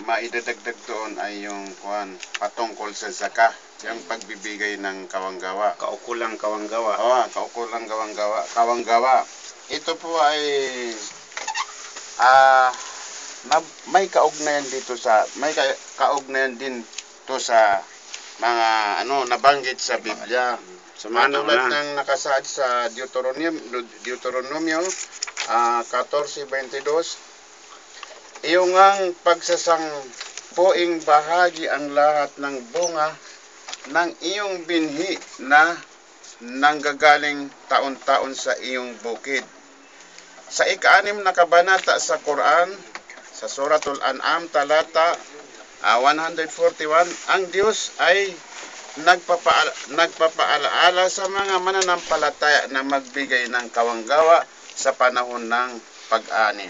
maidadagdag doon ay yung patungkol sa zakah, yung pagbibigay ng kawanggawa. Kaukulang kawanggawa. Kaukulang kawanggawa. Ito po ay may kaugnayan din to sa mga nabanggit sa Biblia. Matulad ng nakasaad sa Deuteronomio 14:22, iyong ang pagsasangpuing bahagi ang lahat ng bunga ng iyong binhi na nanggagaling taon-taon sa iyong bukid. Sa ika-6 na kabanata sa Quran, sa Suratul An'am talata 141, ang Diyos ay nagpapaalaala sa mga mananampalataya na magbigay ng kawanggawa sa panahon ng pag-ani.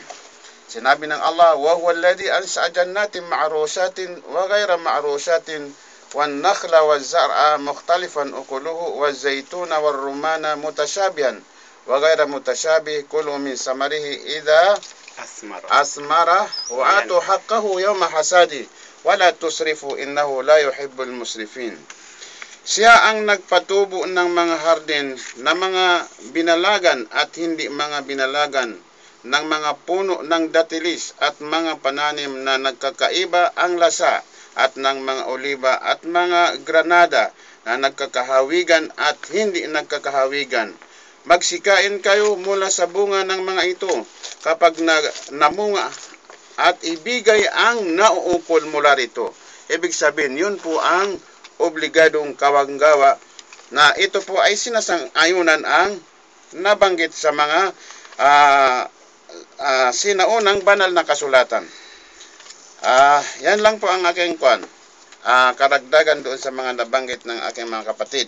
Sinabi ng Allah, wa huwa alladhi ansa'a jannatin ma'rusatin wa ghayra ma'rusatin wan nakhla waz zar'a mukhtalifan ukuluhu waz zaytuna war rumana mutashabihan wa ghayra mutashabih kulu min samarihi idza asmara wa atu haqqahu yawma hasadi wala tusrifu innahu la yuhibbul musrifin. Siya ang nagpatubo ng mga hardin na mga binalagan at hindi mga binalagan, ng mga puno ng datilis at mga pananim na nagkakaiba ang lasa, at ng mga oliba at mga granada na nagkakahawigan at hindi nagkakahawigan. Magsikain kayo mula sa bunga ng mga ito kapag namunga at ibigay ang nauukol mula rito. Ibig sabihin, yun po ang obligadong kawanggawa na ito po ay sinasang-ayunan ang nabanggit sa mga sinaunang banal na kasulatan. Yan lang po ang aking karagdagan doon sa mga nabanggit ng aking mga kapatid.